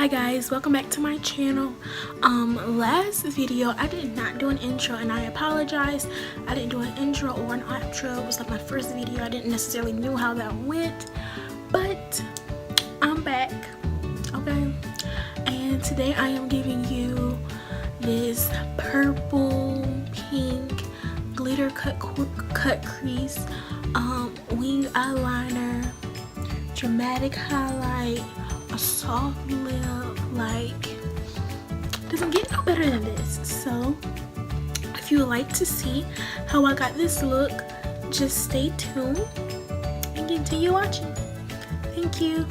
Hi guys, welcome back to my channel. Last video I did not do an intro and I apologize. I didn't do an intro or an outro. It was like my first video. I didn't necessarily know how that went, but I'm back, okay? And today I am giving you this purple pink glitter cut crease wing eyeliner, dramatic highlight, a soft lip. Like, doesn't get no better than this. So if you would like to see how I got this look, just stay tuned and continue watching. Thank you.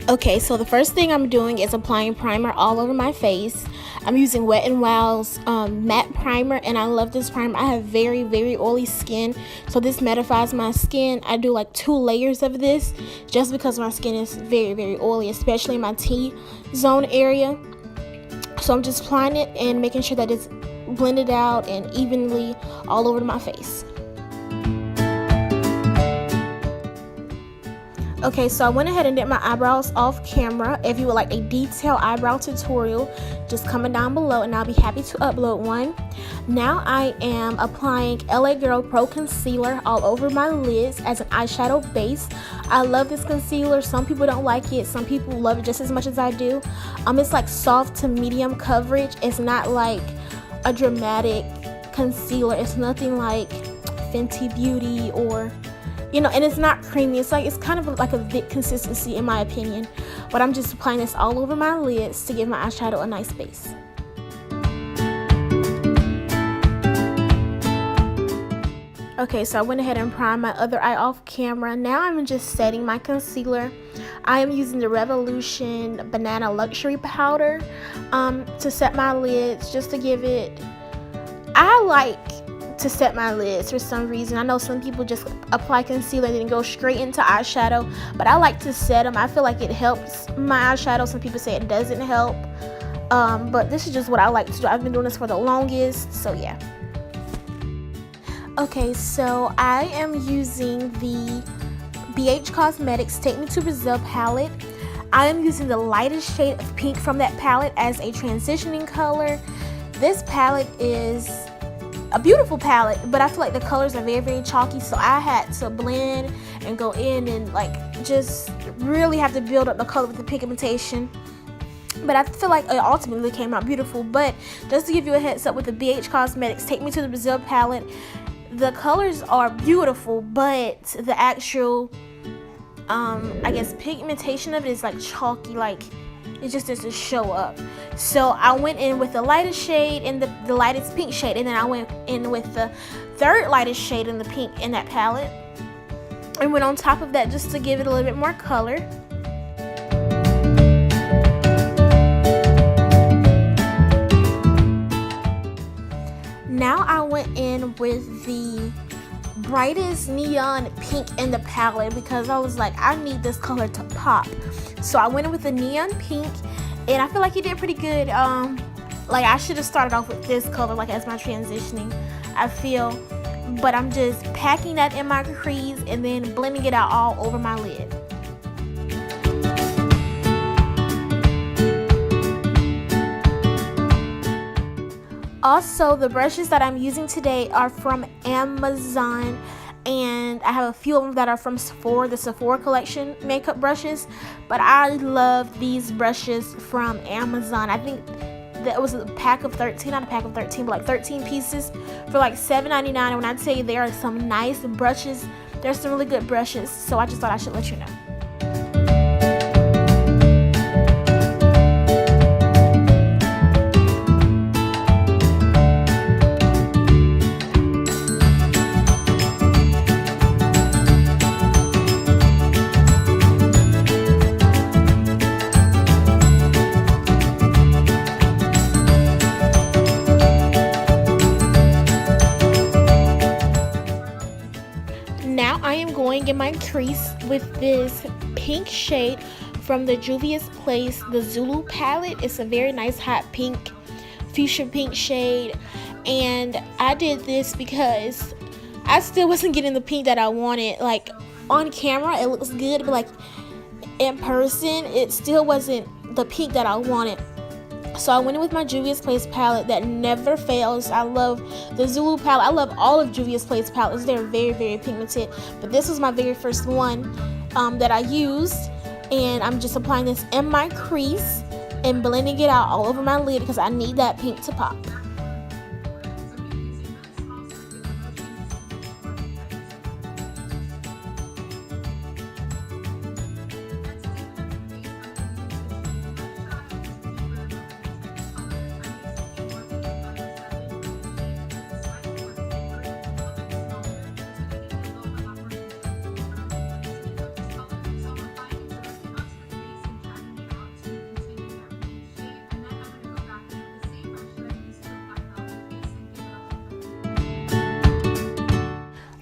Okay, so the first thing I'm doing is applying primer all over my face. I'm using Wet n Wild's matte primer, and I love this primer. I have very oily skin, so this mattifies my skin. I do like 2 layers of this just because my skin is very oily, especially in my T-zone area. So I'm just applying it and making sure that it's blended out and evenly all over my face. Okay, so I went ahead and did my eyebrows off camera. If you would like a detailed eyebrow tutorial, just comment down below and I'll be happy to upload one. Now I am applying LA Girl Pro Concealer all over my lids as an eyeshadow base. I love this concealer. Some people don't like it. Some people love it just as much as I do. It's like soft to medium coverage. It's not like a dramatic concealer. It's nothing like Fenty Beauty or... and it's not creamy. It's kind of like a thick consistency in my opinion. But I'm just applying this all over my lids to give my eyeshadow a nice base. Okay, so I went ahead and primed my other eye off camera. Now I'm just setting my concealer. I am using the Revolution Banana Luxury Powder to set my lids, just to give it... I like to set my lids for some reason. I know some people just apply concealer and then go straight into eyeshadow, but I like to set them. I feel like it helps my eyeshadow. Some people say it doesn't help, but this is just what I like to do. I've been doing this for the longest, so yeah. Okay, so I am using the BH Cosmetics Take Me to Brazil palette. I am using the lightest shade of pink from that palette as a transitioning color. This palette is a beautiful palette, but I feel like the colors are very chalky, so I had to blend and go in and like just really have to build up the color with the pigmentation. But I feel like it ultimately came out beautiful. But just to give you a heads up with the BH Cosmetics Take Me to the Brazil palette, the colors are beautiful, but the actual I guess pigmentation of it is like chalky, like it just doesn't show up. So I went in with the lightest shade and the lightest pink shade, and then I went in with the third lightest shade in the pink in that palette and went on top of that just to give it a little bit more color. Now I went in with the brightest neon pink in the palette because I was like, I need this color to pop. So I went in with the neon pink, and I feel like it did pretty good. Like I should have started off with this color like as my transitioning, I feel, but I'm just packing that in my crease and then blending it out all over my lid. Also, the brushes that I'm using today are from Amazon, and I have a few of them that are from Sephora, the Sephora collection makeup brushes. But I love these brushes from Amazon. I think that was a pack of 13, not a pack of 13, but like 13 pieces for like $7.99. And when I tell you there are some nice brushes, there's some really good brushes, so I just thought I should let you know. Now I am going in my crease with this pink shade from the Juvia's Place, the Zulu palette. It's a very nice hot pink, fuchsia pink shade, and I did this because I still wasn't getting the pink that I wanted. Like on camera it looks good, but like in person, it still wasn't the pink that I wanted. So I went in with my Juvia's Place palette that never fails. I love the Zulu palette. I love all of Juvia's Place palettes. They're very, very pigmented. But this was my very first one that I used. And I'm just applying this in my crease and blending it out all over my lid because I need that pink to pop.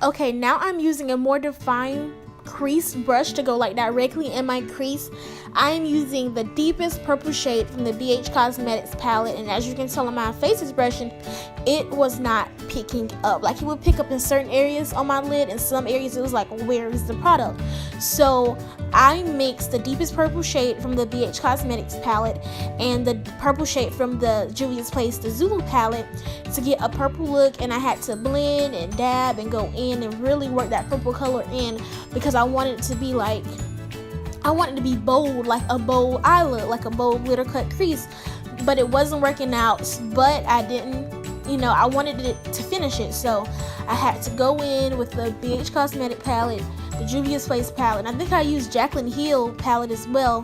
Okay, now I'm using a more defined crease brush to go like directly in my crease. I am using the deepest purple shade from the BH Cosmetics palette, and as you can tell on my face is brushing, it was not picking up. Like, it would pick up in certain areas on my lid, and some areas it was like, where is the product? So I mixed the deepest purple shade from the BH Cosmetics palette and the purple shade from the Juvia's Place, the Zulu palette, to get a purple look, and I had to blend and dab and go in and really work that purple color in because I wanted it to be like, I wanted it to be bold, like a bold eye look, like a bold glitter cut crease, but it wasn't working out. But I didn't, I wanted it to finish it, so I had to go in with the BH Cosmetic palette, the Juvia's Place palette, and I think I used Jaclyn Hill palette as well,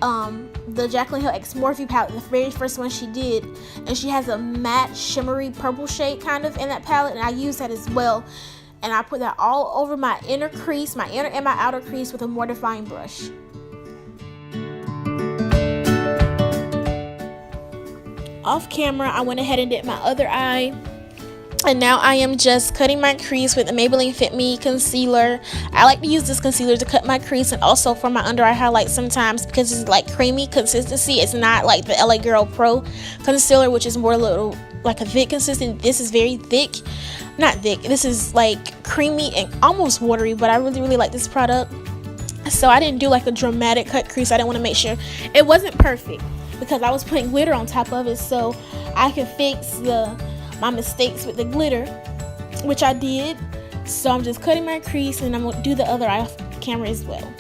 the Jaclyn Hill X Morphe palette, the very first one she did, and she has a matte shimmery purple shade kind of in that palette, and I used that as well. And I put that all over my inner crease, my inner and my outer crease, with a more defined brush. Off camera, I went ahead and did my other eye. And now I am just cutting my crease with the Maybelline Fit Me concealer. I like to use this concealer to cut my crease and also for my under eye highlight sometimes because it's like creamy consistency. It's not like the LA Girl Pro concealer, which is more a little like a thick consistency. This is very thick. Not thick. This is like creamy and almost watery, but I really, really like this product. So I didn't do like a dramatic cut crease. I didn't want to make sure it wasn't perfect because I was putting glitter on top of it, so I could fix my mistakes with the glitter, which I did. So I'm just cutting my crease, and I'm gonna do the other eye off camera as well.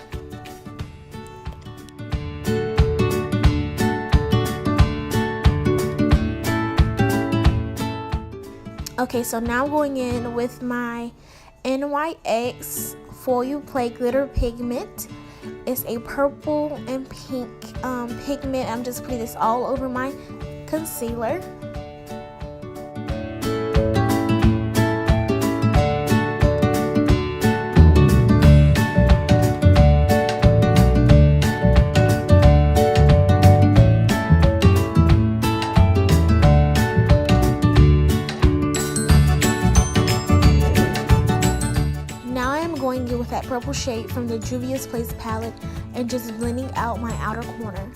Okay, so now I'm going in with my NYX Foil Play Glitter Pigment. It's a purple and pink pigment. I'm just putting this all over my concealer. With that purple shade from the Juvia's Place palette and just blending out my outer corner.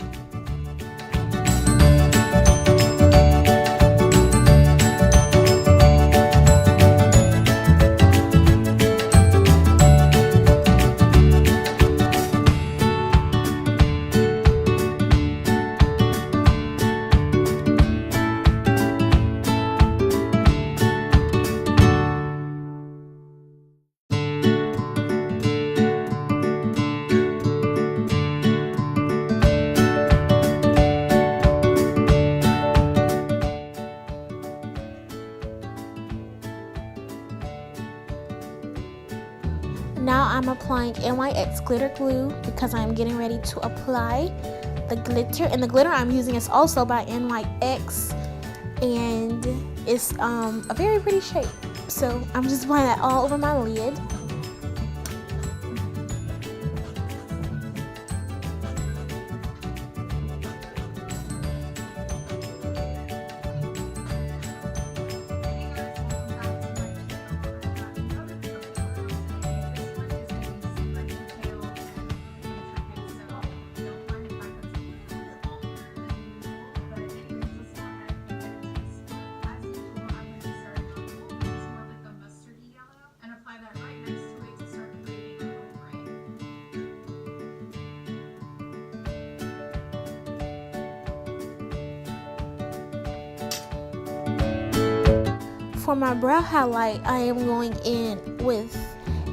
Now I'm applying NYX glitter glue because I'm getting ready to apply the glitter, and the glitter I'm using is also by NYX, and it's a very pretty shade. So I'm just applying that all over my lid. Apply that right next for my brow highlight, I am going in with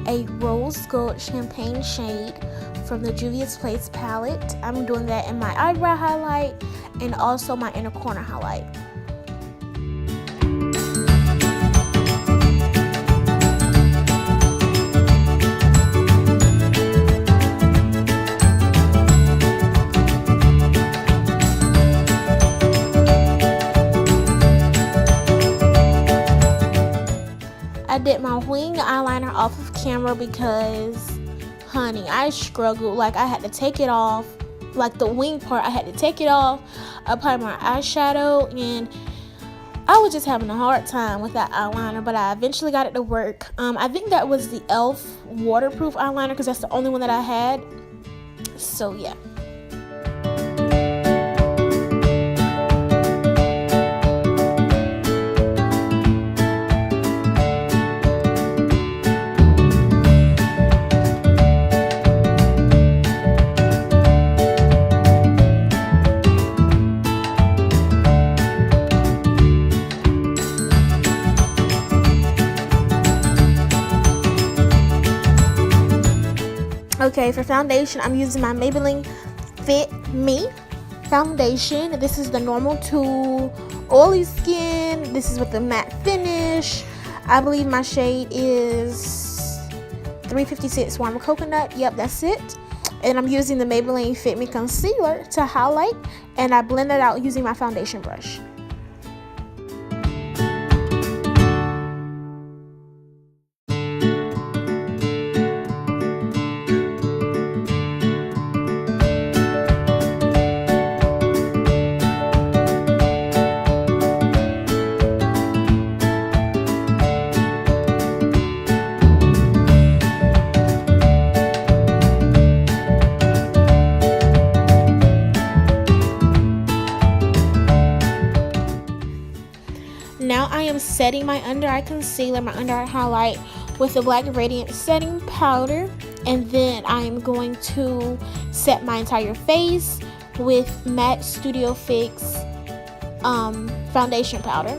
a rose gold champagne shade from the Juvia's Place palette. I'm doing that in my eyebrow highlight and also my inner corner highlight. I did my wing eyeliner off of camera because, honey, I struggled. Like, I had to take it off. Like, the wing part, I had to take it off, apply my eyeshadow, and I was just having a hard time with that eyeliner, but I eventually got it to work. I think that was the e.l.f. waterproof eyeliner because that's the only one that I had. So, yeah. Okay, for foundation, I'm using my Maybelline Fit Me foundation. This is the normal to oily skin. This is with the matte finish. I believe my shade is 356 Warm Coconut. Yep, that's it. And I'm using the Maybelline Fit Me concealer to highlight, and I blend it out using my foundation brush. Now I am setting my under eye concealer, my under eye highlight with the Black Radiant setting powder, and then I am going to set my entire face with Matte Studio Fix foundation powder.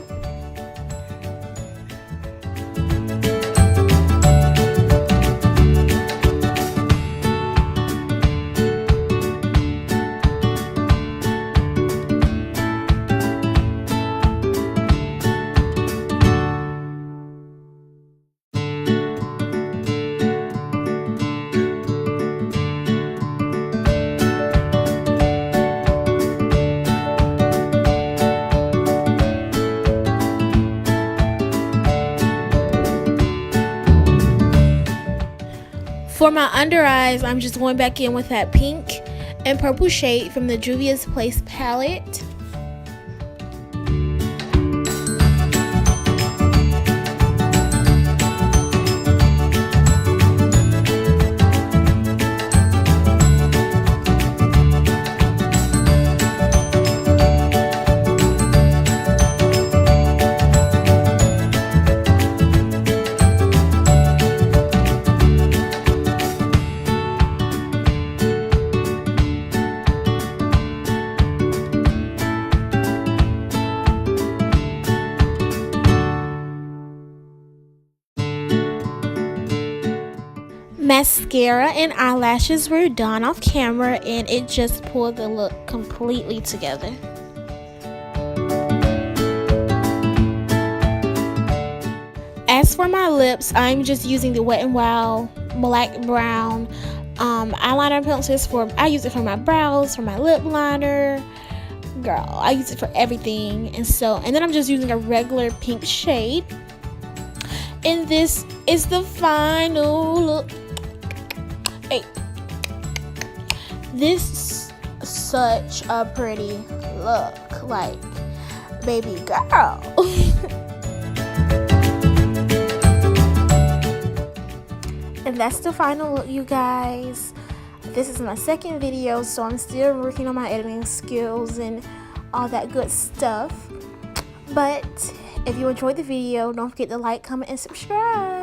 For my under eyes, I'm just going back in with that pink and purple shade from the Juvia's Place palette. Mascara and eyelashes were done off camera, and it just pulled the look completely together. As for my lips, I'm just using the Wet n Wild black brown eyeliner pencils. I use it for my brows, for my lip liner. Girl, I use it for everything. And then I'm just using a regular pink shade. And this is the final look. Hey, this is such a pretty look, like, baby girl. And that's the final look, you guys. This is my second video, so I'm still working on my editing skills and all that good stuff. But if you enjoyed the video, don't forget to like, comment, and subscribe.